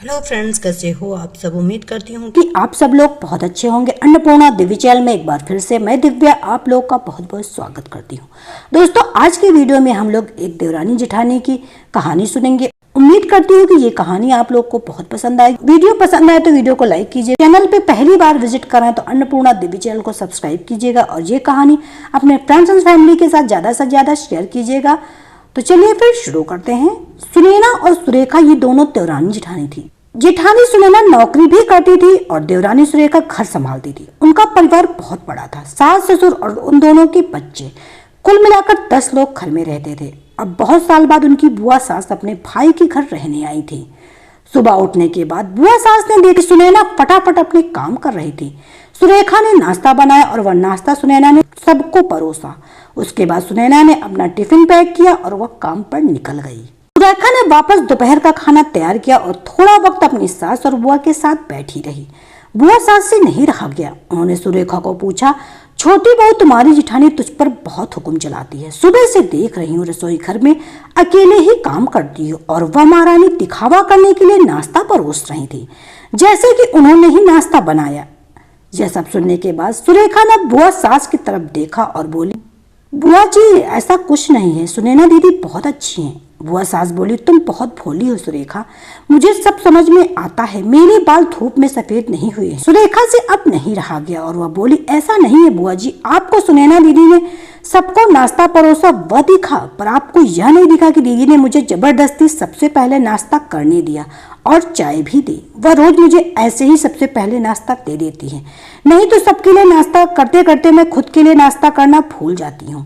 Hello friends, कैसे हो आप सब। उम्मीद करती हूँ कि आप सब लोग बहुत अच्छे होंगे। अन्नपूर्णा दिव्य चैनल में एक बार फिर से मैं दिव्या आप लोग का बहुत बहुत स्वागत करती हूँ। दोस्तों, आज की वीडियो में हम लोग एक देवरानी जेठानी की कहानी सुनेंगे। उम्मीद करती हूँ कि ये कहानी आप लोग को बहुत पसंद आएगी। वीडियो पसंद आए तो वीडियो को लाइक कीजिए। चैनल पे पहली बार विजिट कर रहे हैं तो अन्नपूर्णा दिव्य चैनल को सब्सक्राइब कीजिएगा और ये कहानी अपने फ्रेंड्स एंड फैमिली के साथ ज्यादा से ज्यादा शेयर कीजिएगा। तो चलिए फिर शुरू करते हैं। सुनैना और सुरेखा ये दोनों देवरानी जेठानी थी। जेठानी सुनैना नौकरी भी करती थी और देवरानी सुरेखा घर संभालती थी। उनका परिवार बहुत बड़ा था, सास ससुर और उन दोनों के बच्चे, कुल मिलाकर 10 लोग घर में रहते थे। अब बहुत साल बाद उनकी बुआ सास अपने भाई के घर रहने आई थी। सुबह उठने के बाद बुआ सास ने देखी सुनैना फटाफट अपने काम कर रही थी। सुरेखा ने नाश्ता बनाया और वह नाश्ता सुनैना ने सबको परोसा। उसके बाद सुनैना ने अपना टिफिन पैक किया और वह काम पर निकल गई। सुरेखा ने वापस दोपहर का खाना तैयार किया और थोड़ा वक्त अपनी सास और बुआ के साथ बैठी रही। बुआ सास से नहीं रहा गया। उन्होंने सुरेखा को पूछा, छोटी बहू, तुम्हारी जेठानी तुझ पर बहुत हुक्म चलाती है। सुबह से देख रही हूँ रसोई घर में अकेले ही काम करती हो और वह महारानी दिखावा करने के लिए नाश्ता परोस रही थी, जैसे कि उन्होंने ही नाश्ता बनाया। यह सब सुनने के बाद सुरेखा ने बुआ सास की तरफ देखा और बोली, बुआ जी, ऐसा कुछ नहीं है, सुनैना दीदी बहुत अच्छी हैं। बुआ सास बोली, तुम बहुत भोली हो सुरेखा, मुझे सब समझ में आता है। मेरे बाल धूप में सफेद नहीं हुए। सुरेखा से अब नहीं रहा गया और वह बोली, ऐसा नहीं है बुआ जी, आपको सुनैना दीदी ने सबको नाश्ता परोसा वह दिखा, पर आपको यह नहीं दिखा कि दीदी ने मुझे जबरदस्ती सबसे पहले नाश्ता करने दिया और चाय भी दी। वह रोज मुझे ऐसे ही सबसे पहले नाश्ता दे देती है, नहीं तो सबके लिए नाश्ता करते करते मैं खुद के लिए नाश्ता करना भूल जाती हूँ।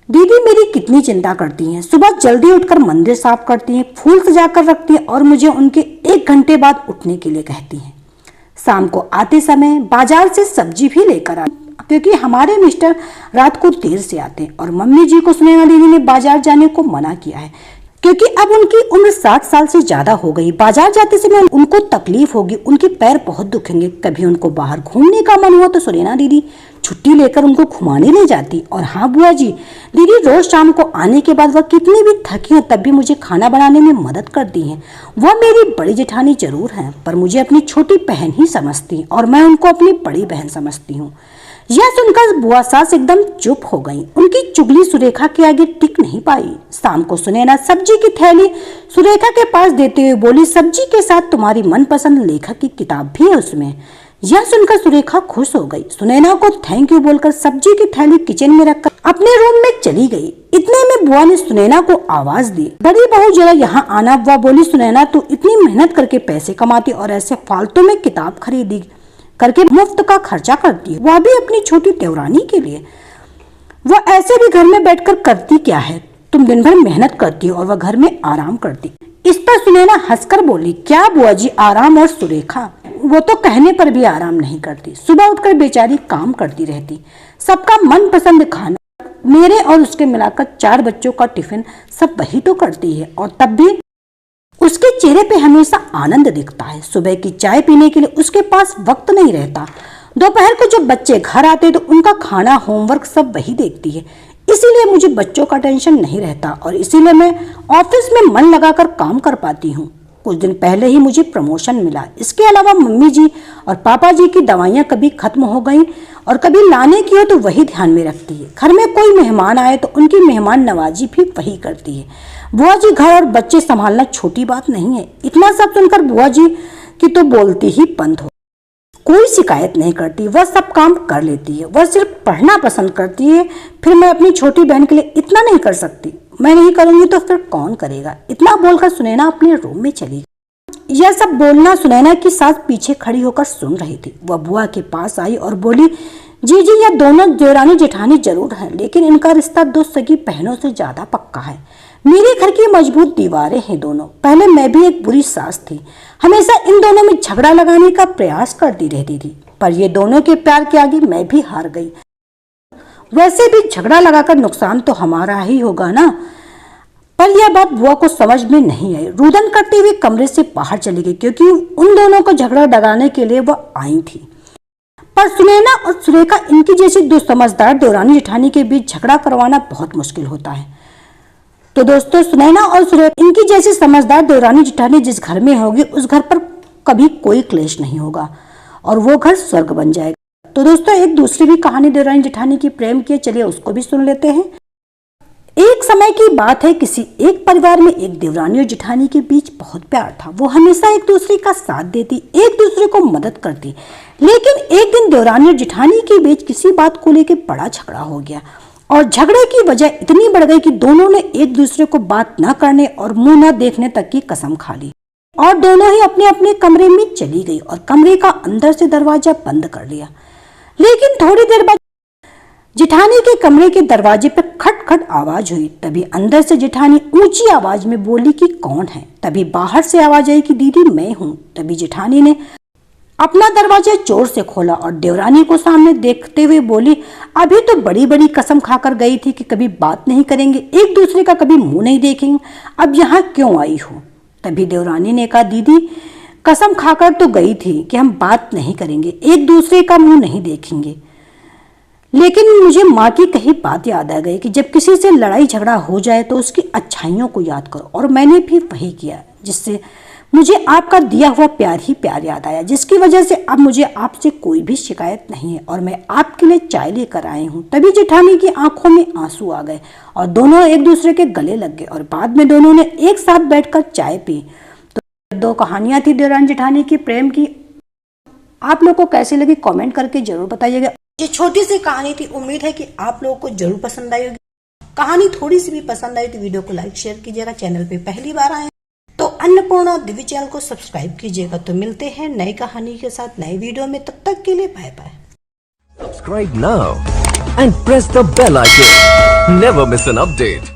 दीदी मेरी कितनी चिंता करती हैं। सुबह जल्दी उठकर मंदिर साफ करती हैं, फूल सजाकर रखती हैं और मुझे उनके 1 घंटे बाद उठने के लिए कहती हैं। शाम को आते समय बाजार से सब्जी भी लेकर आती, क्योंकि हमारे मिस्टर रात को देर से आते हैं और मम्मी जी को सुनैना दीदी ने बाजार जाने को मना किया है, क्योंकि अब उनकी उम्र 60 साल से ज्यादा हो गई। बाजार जाते समय उनको तकलीफ होगी, उनके पैर बहुत दुखेंगे। कभी उनको बाहर घूमने का मन हुआ तो सुनैना दीदी छुट्टी लेकर उनको घुमाने ले जाती। और हाँ बुआ जी, दीदी रोज शाम को आने के बाद वह कितनी भी थकी हो तब भी मुझे खाना बनाने में मदद करती हैं। वह मेरी बड़ी जेठानी जरूर है, पर मुझे अपनी छोटी बहन ही समझती और मैं उनको अपनी बड़ी बहन समझती हूँ। यह सुनकर बुआ सास एकदम चुप हो गई। उनकी चुगली सुरेखा के आगे टिक नहीं पाई। शाम को सुनैना सब्जी की थैली सुरेखा के पास देते हुए बोली, सब्जी के साथ तुम्हारी मनपसंद लेखक की किताब भी है उसमें। यह सुनकर सुरेखा खुश हो गई। सुनैना को थैंक यू बोलकर सब्जी की थैली किचन में रखकर अपने रूम में चली गई। इतने में बुआ ने सुनैना को आवाज दी, बड़ी बहू जरा यहाँ आना। वह बोली, सुनैना तू इतनी मेहनत करके पैसे कमाती और ऐसे फालतू में किताब खरीदी करके मुफ्त का खर्चा करती है, वह भी अपनी छोटी देवरानी के लिए। वह ऐसे भी घर में बैठकर करती क्या है, तुम दिन भर मेहनत करती हो और वह घर में आराम करती। इस पर सुनैना हंसकर बोली, क्या बुआ जी आराम? और सुरेखा वो तो कहने पर भी आराम नहीं करती। सुबह उठकर बेचारी काम करती रहती, सबका मनपसंद खाना, मेरे और उसके मिलाकर 4 बच्चों का टिफिन सब वही तो करती है, और तब भी उसके चेहरे पे हमेशा आनंद दिखता है। सुबह की चाय पीने के लिए उसके पास वक्त नहीं रहता। दोपहर को जब बच्चे घर आते तो उनका खाना, होमवर्क सब वही देखती है। इसीलिए मुझे बच्चों का टेंशन नहीं रहता और इसीलिए मैं ऑफिस में मन लगाकर काम कर पाती हूँ। कुछ दिन पहले ही मुझे प्रमोशन मिला। इसके अलावा मम्मी जी और पापा जी की दवाइयाँ कभी खत्म हो गई और कभी लाने की हो तो वही ध्यान में रखती है। घर में कोई मेहमान आए तो उनकी मेहमान नवाजी भी वही करती है। बुआ जी घर और बच्चे संभालना छोटी बात नहीं है। इतना सब सुनकर बुआ जी की तो बोलती ही बंद हो, कोई शिकायत नहीं करती, वह सब काम कर लेती है। वह सिर्फ पढ़ना पसंद करती है। फिर मैं अपनी छोटी बहन के लिए इतना नहीं कर सकती, मैं नहीं करूंगी तो फिर कौन करेगा? इतना बोलकर सुनैना अपने रूम में चली गई। यह सब बोलना सुनैना की सास पीछे खड़ी होकर सुन रही थी। वह बुआ के पास आई और बोली, जी जी, यह दोनों देवरानी जेठानी जरूर हैं, लेकिन इनका रिश्ता 2 सगी बहनों से ज्यादा पक्का है। मेरे घर की मजबूत दीवारें हैं दोनों। पहले मैं भी एक बुरी सास थी, हमेशा इन दोनों में झगड़ा लगाने का प्रयास करती रहती थी, पर ये दोनों के प्यार के आगे मैं भी हार गई। वैसे भी झगड़ा लगाकर नुकसान तो हमारा ही होगा ना। पर यह बात बुआ को समझ में नहीं आई। रुदन करते हुए कमरे से बाहर चली गई, क्योंकि उन दोनों को झगड़ा लगाने के लिए वह आई थी। पर सुनैना और सुरेखा, इनकी जैसी 2 समझदार देवरानी जेठानी के बीच झगड़ा करवाना बहुत मुश्किल होता है। तो दोस्तों सुनैना और सुरेख इनकी जैसी समझदार देवरानी जेठानी जिस घर में होगी उस घर पर कभी कोई क्लेश नहीं होगा और वो घर स्वर्ग बन जाएगा। तो दोस्तों एक दूसरी भी कहानी देवरानी जेठानी की प्रेम की, चलिए उसको भी सुन लेते हैं। एक समय की बात है, किसी एक परिवार में एक देवरानी और जेठानी के बीच बहुत प्यार था। वो हमेशा एक दूसरे का साथ देती, एक दूसरे को मदद करती। लेकिन एक दिन देवरानी और जेठानी के बीच किसी बात को लेकर बड़ा झगड़ा हो गया और झगड़े की वजह इतनी बढ़ गई कि दोनों ने एक दूसरे को बात न करने और मुंह न देखने तक की कसम खा ली और दोनों ही अपने अपने कमरे में चली गई और कमरे का अंदर से दरवाजा बंद कर लिया। लेकिन थोड़ी देर बाद जेठानी के कमरे के दरवाजे पर खट खट आवाज हुई। तभी अंदर से जेठानी ऊंची आवाज में बोली कि कौन है। तभी बाहर से आवाज आई कि दीदी मैं हूं। तभी जेठानी ने अपना दरवाजा जोर से खोला और देवरानी को सामने देखते हुए बोली, अभी तो बड़ी बड़ी कसम खाकर गई थी कि कभी बात नहीं करेंगे, एक दूसरे का कभी मुंह नहीं देखेंगे, अब यहाँ क्यों आई हो। तभी देवरानी ने कहा, दीदी कसम खाकर तो गई थी कि हम बात नहीं करेंगे, एक दूसरे का मुंह नहीं देखेंगे, लेकिन मुझे माँ की कही बात याद आ गई कि जब किसी से लड़ाई झगड़ा हो जाए तो उसकी अच्छाइयों को याद करो, और मैंने भी वही किया, जिससे मुझे आपका दिया हुआ प्यार ही प्यार याद आया, जिसकी वजह से अब मुझे आपसे कोई भी शिकायत नहीं है और मैं आपके लिए चाय लेकर आई हूँ। तभी जेठानी की आंखों में आंसू आ गए और दोनों एक दूसरे के गले लग गए और बाद में दोनों ने एक साथ बैठकर चाय पी। तो दो कहानियां थी देवरानी जेठानी की प्रेम की। आप लोग को कैसी लगी कमेंट करके जरूर बताइएगा। ये छोटी सी कहानी थी, उम्मीद है कि आप लोगों को जरूर पसंद आई होगी। कहानी थोड़ी सी भी पसंद आई तो वीडियो को लाइक शेयर कीजिएगा। चैनल पे पहली बार आए तो अन्नपूर्णा दिव्य चैनल को सब्सक्राइब कीजिएगा। तो मिलते हैं नई कहानी के साथ नई वीडियो में, तब तक के लिए bye bye. Subscribe now and press the bell icon. Never miss an update.